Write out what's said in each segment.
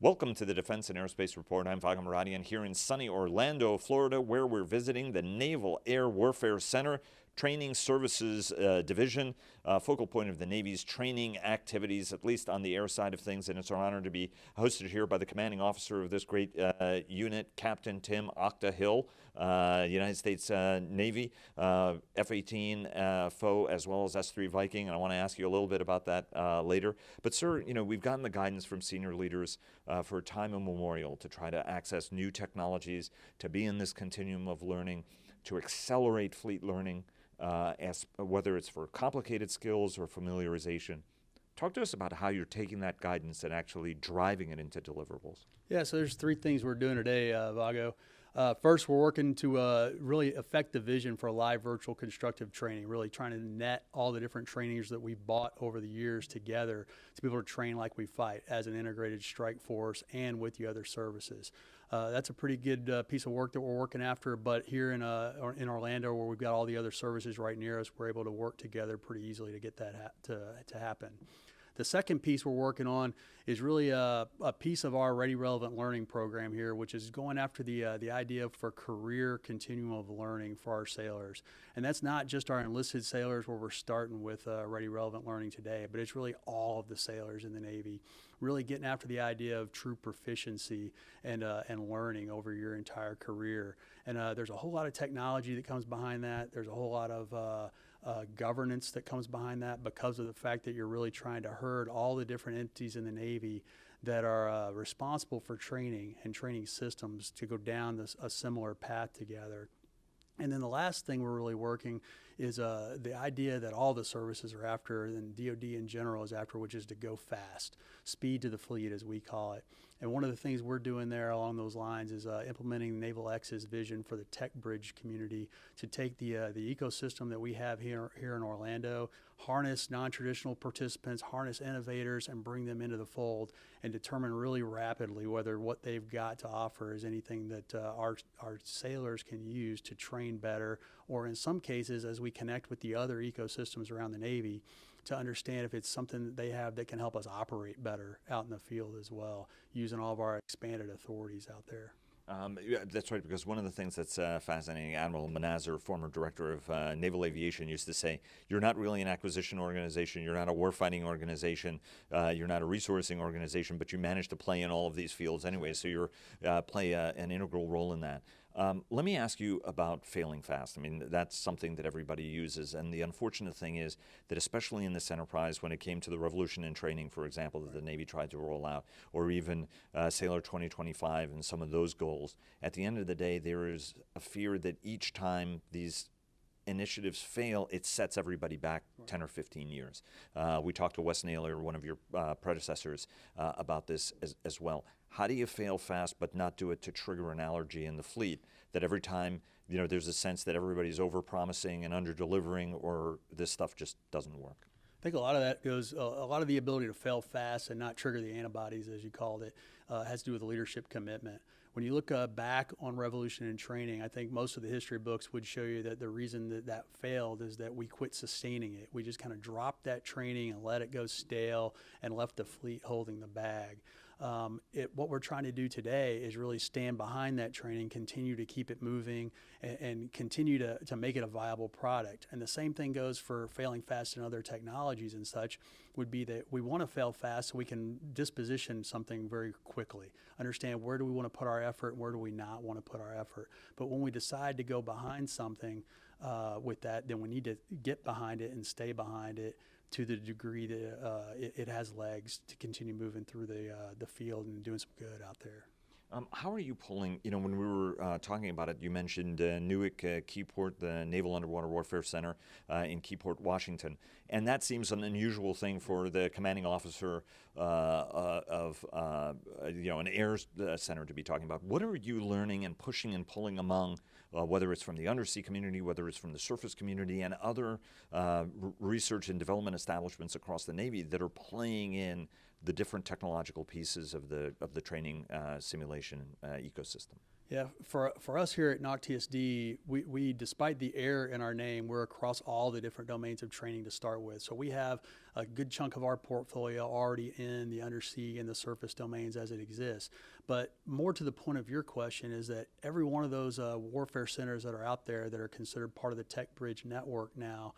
Welcome to the Defense and Aerospace Report. I'm Vago Muradian here in sunny Orlando, Florida, where we're visiting the Naval Air Warfare Center Training Services Division, focal point of the Navy's training activities, at least on the air side of things. And it's our honor to be hosted here by the commanding officer of this great unit, Captain Tim Octahill, United States Navy, F-18 foe, as well as S-3 Viking. And I want to ask you a little bit about that later. But sir, we've gotten the guidance from senior leaders for time immemorial to try to access new technologies, to be in this continuum of learning, to accelerate fleet learning, whether it's for complicated skills or familiarization. Talk to us about how you're taking that guidance and actually driving it into deliverables. Yeah, so there's three things we're doing today, Vago. First, we're working to really affect the vision for live virtual constructive training, really trying to net all the different trainings that we've bought over the years together to be able to train like we fight as an integrated strike force and with the other services. That's a pretty good piece of work that we're working after, but here in Orlando, where we've got all the other services right near us, we're able to work together pretty easily to get that to happen. The second piece we're working on is really a piece of our Ready Relevant Learning program here, which is going after the idea for career continuum of learning for our sailors. And that's not just our enlisted sailors where we're starting with Ready Relevant Learning today, but it's really all of the sailors in the Navy, really getting after the idea of true proficiency and learning over your entire career. And there's a whole lot of technology that comes behind that. There's a whole lot of governance that comes behind that because of the fact that you're really trying to herd all the different entities in the Navy that are responsible for training and training systems to go down a similar path together. And then the last thing we're really working is the idea that all the services are after, and DoD in general is after, which is to go fast, speed to the fleet as we call it. And one of the things we're doing there along those lines is implementing Naval X's vision for the tech bridge community to take the ecosystem that we have here in Orlando, harness non-traditional participants, harness innovators, and bring them into the fold and determine really rapidly whether what they've got to offer is anything that our sailors can use to train better, or in some cases, as we connect with the other ecosystems around the Navy, to understand if it's something that they have that can help us operate better out in the field as well, using all of our expanded authorities out there. Yeah, that's right, because one of the things that's fascinating, Admiral Manazar, former director of Naval Aviation, used to say, you're not really an acquisition organization, you're not a warfighting organization, you're not a resourcing organization, but you manage to play in all of these fields anyway, so you play an integral role in that. Let me ask you about failing fast. I mean, that's something that everybody uses, and the unfortunate thing is that especially in this enterprise, when it came to the revolution in training, for example, that the Navy tried to roll out, or even Sailor 2025 and some of those goals, at the end of the day, there is a fear that each time these initiatives fail, it sets everybody back 10 or 15 years. We talked to Wes Naylor, one of your predecessors, about this as well. How do you fail fast but not do it to trigger an allergy in the fleet, that every time there's a sense that everybody's over-promising and under-delivering, or this stuff just doesn't work? I think a lot of that goes, a lot of the ability to fail fast and not trigger the antibodies, as you called it, has to do with leadership commitment. When you look back on revolution and training, I think most of the history books would show you that the reason that failed is that we quit sustaining it. We just kind of dropped that training and let it go stale and left the fleet holding the bag. What we're trying to do today is really stand behind that training, continue to keep it moving, and continue to make it a viable product. And the same thing goes for failing fast in other technologies and such, would be that we want to fail fast so we can disposition something very quickly, understand where do we want to put our effort and where do we not want to put our effort. But when we decide to go behind something with that, then we need to get behind it and stay behind it to the degree that it has legs to continue moving through the field and doing some good out there. How are you pulling, when we were talking about it, you mentioned NAWC Keyport, the Naval Underwater Warfare Center in Keyport, Washington. And that seems an unusual thing for the commanding officer of an air center to be talking about. What are you learning and pushing and pulling among, whether it's from the undersea community, whether it's from the surface community, and other research and development establishments across the Navy that are playing in the different technological pieces of the training simulation ecosystem? Yeah, for us here at NAWC TSD, we despite the air in our name, we're across all the different domains of training to start with. So we have a good chunk of our portfolio already in the undersea and the surface domains as it exists. But more to the point of your question is that every one of those warfare centers that are out there that are considered part of the Tech Bridge network now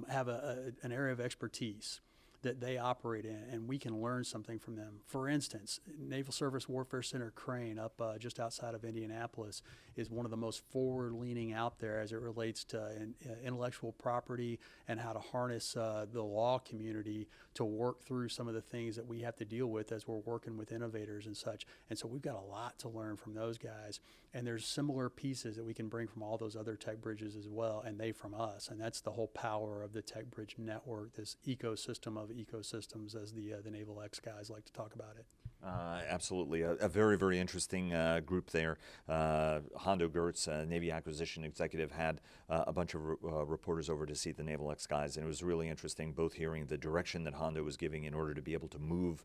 have an area of expertise that they operate in, and we can learn something from them. For instance, Naval Surface Warfare Center Crane up just outside of Indianapolis is one of the most forward-leaning out there as it relates to intellectual property and how to harness the law community to work through some of the things that we have to deal with as we're working with innovators and such. And so we've got a lot to learn from those guys. And there's similar pieces that we can bring from all those other tech bridges as well, and they from us. And that's the whole power of the Tech Bridge network, this ecosystem of ecosystems, as the Naval X guys like to talk about it. Absolutely. A very, very interesting group there. Hondo Gertz, Navy acquisition executive, had a bunch of reporters over to see the Naval X guys, and it was really interesting both hearing the direction that Hondo was giving in order to be able to move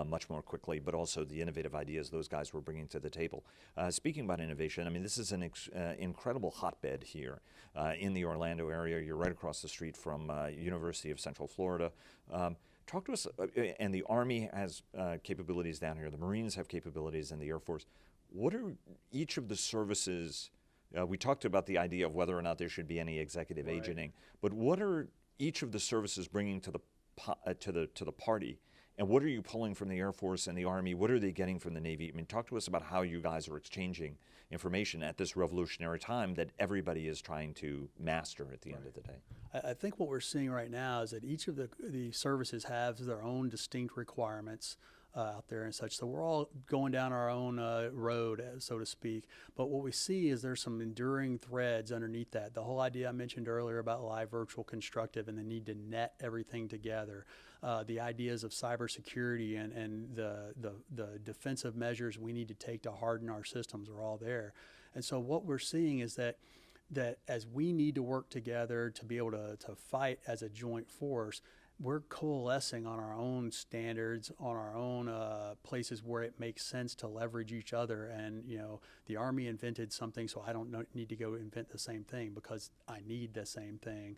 much more quickly, but also the innovative ideas those guys were bringing to the table. Speaking about innovation, I mean, this is an incredible hotbed here in the Orlando area. You're right across the street from University of Central Florida. Talk to us, and the Army has capabilities down here, the Marines have capabilities, and the Air Force. What are each of the services, we talked about the idea of whether or not there should be any executive agenting, but what are each of the services bringing to the party, and what are you pulling from the Air Force and the Army? What are they getting from the Navy? I mean, talk to us about how you guys are exchanging information at this revolutionary time that everybody is trying to master at the end of the day. I think what we're seeing right now is that each of the services have their own distinct requirements out there and such. So we're all going down our own road, so to speak. But what we see is there's some enduring threads underneath that. The whole idea I mentioned earlier about live, virtual, constructive, and the need to net everything together. The ideas of cybersecurity and the defensive measures we need to take to harden our systems are all there. And so what we're seeing is that as we need to work together to be able to fight as a joint force, we're coalescing on our own standards, on our own places where it makes sense to leverage each other. And, you know, the Army invented something, so I don't need to go invent the same thing because I need the same thing.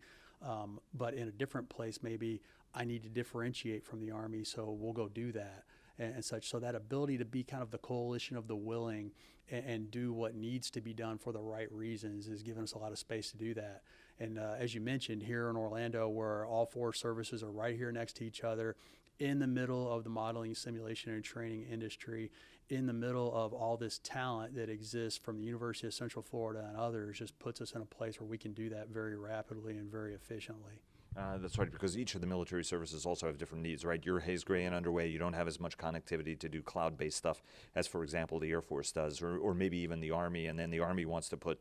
But in a different place, maybe I need to differentiate from the Army, so we'll go do that and such. So that ability to be kind of the coalition of the willing and do what needs to be done for the right reasons is giving us a lot of space to do that. And as you mentioned, here in Orlando, where all four services are right here next to each other, in the middle of the modeling, simulation, and training industry, in the middle of all this talent that exists from the University of Central Florida and others, just puts us in a place where we can do that very rapidly and very efficiently. That's right, because each of the military services also have different needs, right? You're Hayes Gray and underway. You don't have as much connectivity to do cloud-based stuff as, for example, the Air Force does, or maybe even the Army, and then the Army wants to put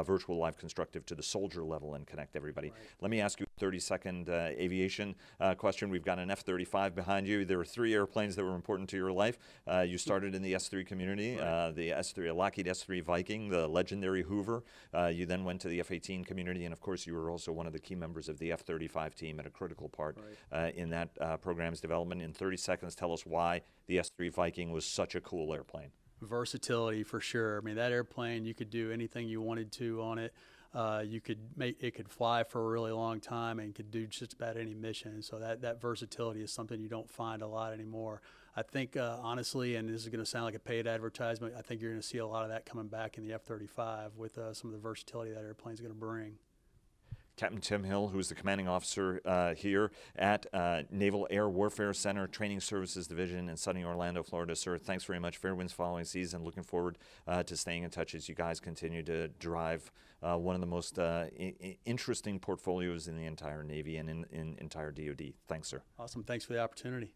virtual live constructive to the soldier level and connect everybody. Right. Let me ask you a 30-second aviation question. We've got an F-35 behind you. There were 3 airplanes that were important to your life. You started in the S-3 community, right. The S-3, Lockheed S-3 Viking, the legendary Hoover. You then went to the F-18 community, and of course you were also one of the key members of the F-35 team and a critical part right. In that program's development. In 30 seconds, tell us why the S-3 Viking was such a cool airplane. Versatility, for sure. I mean, that airplane, you could do anything you wanted to on it. You could make it could fly for a really long time and could do just about any mission. So that versatility is something you don't find a lot anymore. I think honestly, and this is going to sound like a paid advertisement, I think you're going to see a lot of that coming back in the F-35 with some of the versatility that airplane's going to bring. Captain Tim Hill, who's the commanding officer here at Naval Air Warfare Center Training Services Division in sunny Orlando, Florida. Sir, thanks very much. Fair winds following season. Looking forward to staying in touch as you guys continue to drive one of the most interesting portfolios in the entire Navy and in entire DoD. Thanks, sir. Awesome. Thanks for the opportunity.